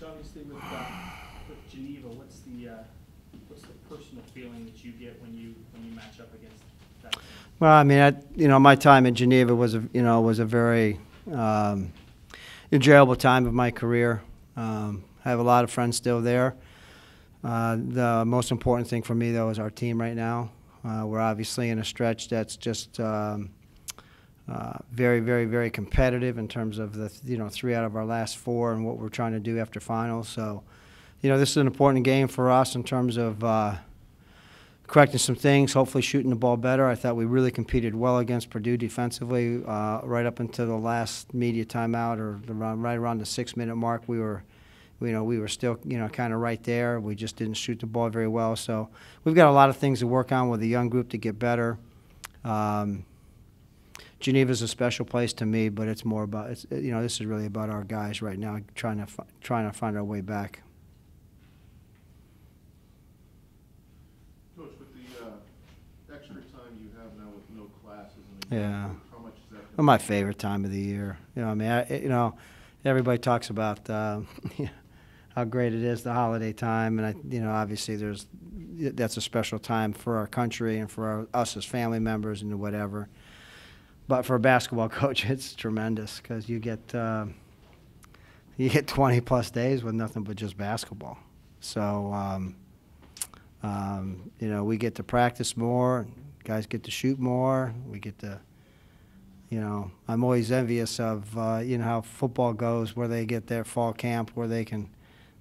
Coach, obviously with Geneva, what's the personal feeling that you get when you match up against that team? Well, I mean, my time in Geneva was a very enjoyable time of my career. I have a lot of friends still there. The most important thing for me, though, is our team right now. We're obviously in a stretch that's just very, very, very competitive in terms of the 3 out of our last 4 and what we're trying to do after finals. So, this is an important game for us in terms of correcting some things, hopefully shooting the ball better. I thought we really competed well against Purdue defensively right up until the last media timeout, or right around the 6-minute mark. We were still, kind of right there. We just didn't shoot the ball very well. So we've got a lot of things to work on with a young group to get better. Geneva's a special place to me, but it's more about this is really about our guys right now trying to find our way back. Coach, with the extra time you have now with no classes, Yeah. How much is that? Well, my favorite time of the year. Everybody talks about how great it is, the holiday time, and obviously that's a special time for our country and for us as family members and whatever. But for a basketball coach, it's tremendous because you get 20 plus days with nothing but just basketball. So we get to practice more, guys get to shoot more, we get to. I'm always envious of how football goes, where they get their fall camp, where they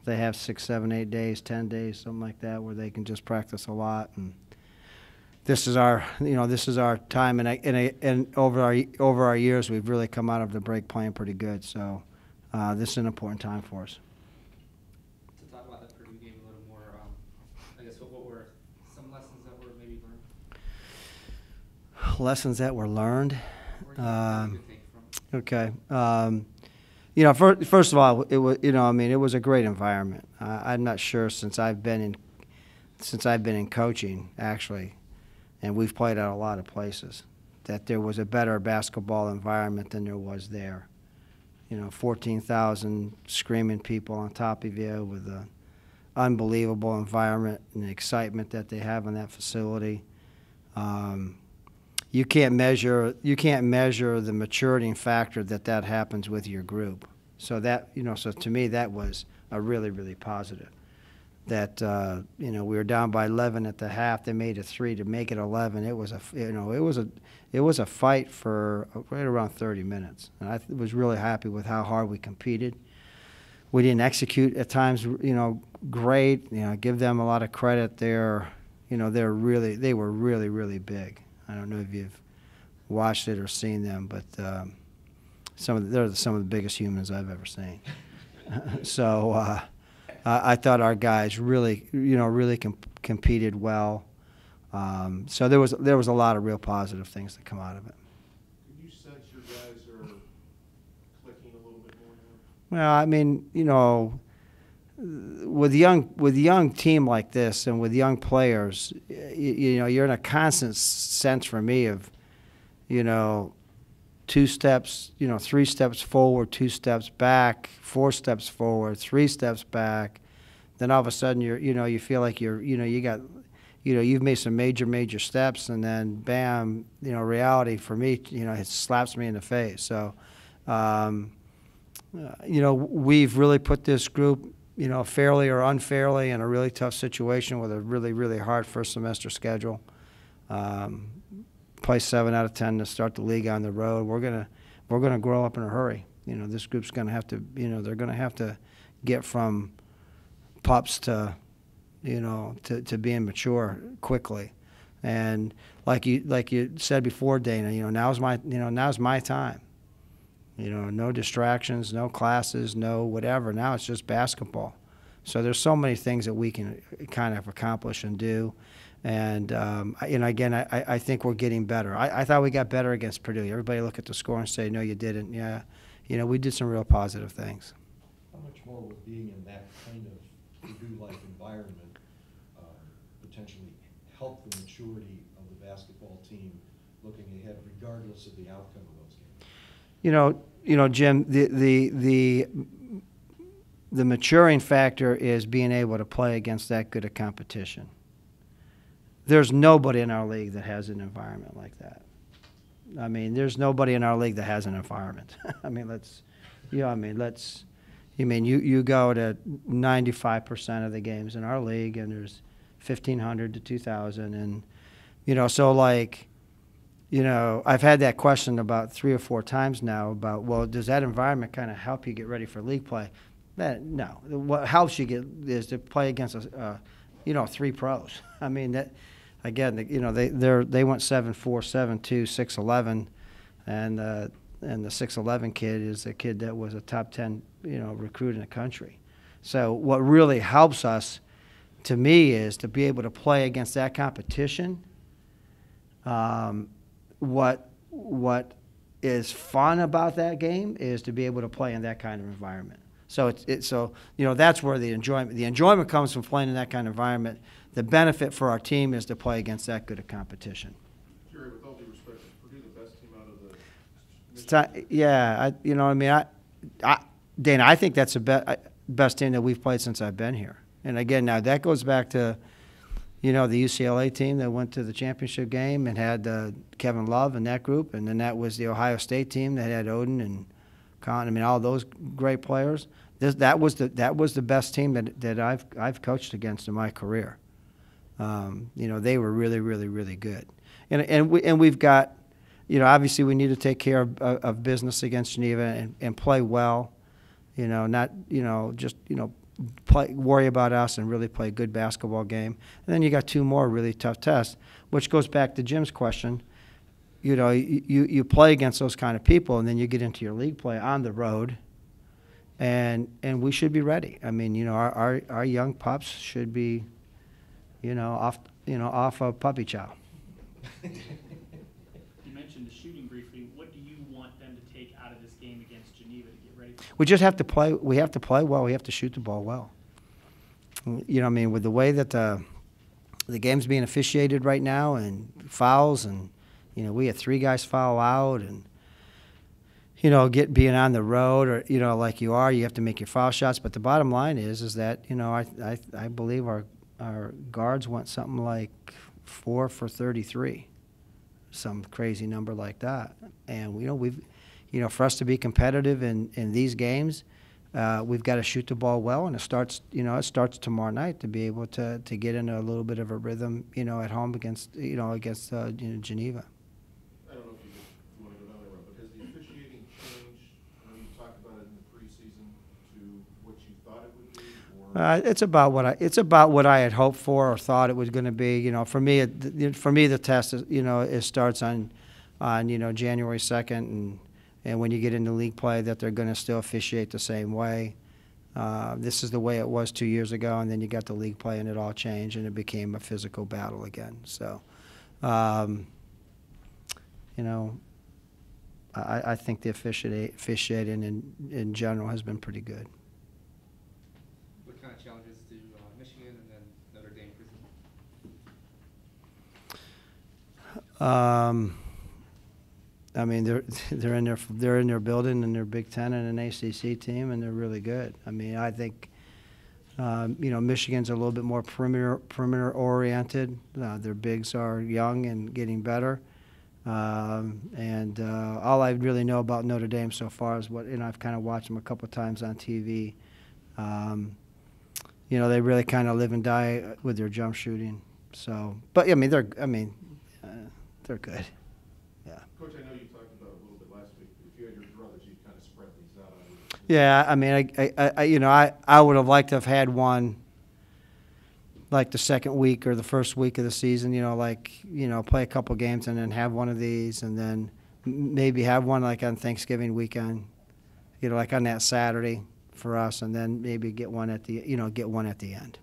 have 6, 7, 8 days, 10 days, something like that, where they can just practice a lot. And this is our time, and over our years, we've really come out of the break playing pretty good. So this is an important time for us. To talk about that Purdue game a little more, I guess what were some lessons that were maybe learned? Lessons that were learned. Okay. First of all, it was it was a great environment. I'm not sure since I've been in coaching actually, and we've played at a lot of places, that there was a better basketball environment than there was there. 14,000 screaming people on top of you with an unbelievable environment and the excitement that they have in that facility. You can't measure the maturity factor that happens with your group. So so to me that was a really, really positive. That we were down by 11 at the half. They made a 3 to make it 11. It was a fight for right around 30 minutes, and I was really happy with how hard we competed. We didn't execute at times, great. Give them a lot of credit. They were really, really big. I don't know if you've watched it or seen them, but they're some of the biggest humans I've ever seen. So I thought our guys really competed well. So there was a lot of real positive things that come out of it. Can you sense your guys are clicking a little bit more now? Well, I mean, with a young team like this and with young players, you're in a constant sense for me of, 2 steps, 3 steps forward, 2 steps back, 4 steps forward, 3 steps back. Then all of a sudden you feel like you've made some major steps, and then bam, reality for me, it slaps me in the face. So, we've really put this group, fairly or unfairly, in a really tough situation with a really, really hard first semester schedule. Play 7 out of 10 to start the league on the road. We're gonna grow up in a hurry. This group's gonna have to, they're gonna have to get from pups to, to being mature quickly. And like you said before, Dana, now's my time. No distractions, no classes, no whatever. Now it's just basketball. So there's so many things that we can kind of accomplish and do. And, again, I think we're getting better. I thought we got better against Purdue. Everybody look at the score and say, no, you didn't. Yeah, we did some real positive things. How much more would being in that kind of Purdue-like environment potentially help the maturity of the basketball team looking ahead, regardless of the outcome of those games? Jim, the maturing factor is being able to play against that good a competition. There's nobody in our league that has an environment like that. I mean, there's nobody in our league that has an environment. I mean, you go to 95% of the games in our league, and there's 1,500 to 2,000, and so like, I've had that question about 3 or 4 times now about, well, does that environment kind of help you get ready for league play? No. What helps you get is to play against 3 pros. I mean, that again, they went 7'4", 7'2", 6'11", and the 6'11" kid is a kid that was a top 10 recruit in the country. So what really helps us, to me, is to be able to play against that competition. What is fun about that game is to be able to play in that kind of environment. So that's where the enjoyment comes from, playing in that kind of environment. The benefit for our team is to play against that good a competition. Jerry, with all due respect, is Purdue the best team out of the? Dana, I think that's the best team that we've played since I've been here. And again, now that goes back to the UCLA team that went to the championship game and had Kevin Love in that group, and then that was the Ohio State team that had Oden and Con. I mean, all those great players. That was the best team that I've coached against in my career. They were really, really, really good. And we've got, obviously we need to take care of business against Geneva and play well. Not just worry about us and really play a good basketball game. And then you got 2 more really tough tests, which goes back to Jim's question. You play against those kind of people, and then you get into your league play on the road, and we should be ready. I mean, our young pups should be, off of puppy chow. You mentioned the shooting briefly. What do you want them to take out of this game against Geneva to get ready? We just have to play. We have to play well. We have to shoot the ball well. With the way that the game's being officiated right now, and fouls, and we had 3 guys foul out, and being on the road, or like you have to make your foul shots. But the bottom line is that I believe our guards went something like 4 for 33, some crazy number like that. And we've for us to be competitive in these games, we've got to shoot the ball well, and it starts tomorrow night to be able to get into a little bit of a rhythm at home against Geneva. I don't know if you want to go down there, but has the officiating changed? I know you talked about it in the preseason to what you thought it would be, or? It's about what I had hoped for or thought it was going to be. For me, the test is, it starts on January 2nd, and when you get into league play, that they're going to still officiate the same way. This is the way it was 2 years ago, and then you got the league play, and it all changed, and it became a physical battle again. So, I think the officiating in general has been pretty good. What kind of challenges do Michigan and then Notre Dame present? I mean, they're in their building, and they're Big Ten and an ACC team, and they're really good. I mean, I think Michigan's a little bit more perimeter oriented. Their bigs are young and getting better. And all I really know about Notre Dame so far is I've kind of watched them a couple of times on TV. They really kind of live and die with their jump shooting. So, but I mean, they're good. Yeah. Coach, I know you talked about it a little bit last week, but if you had your druthers, you'd kind of spread these out. Yeah, I mean, I would have liked to have had one like the second week or the first week of the season, play a couple games and then have one of these, and then maybe have one like on Thanksgiving weekend, like on that Saturday for us, and then maybe get one at the end.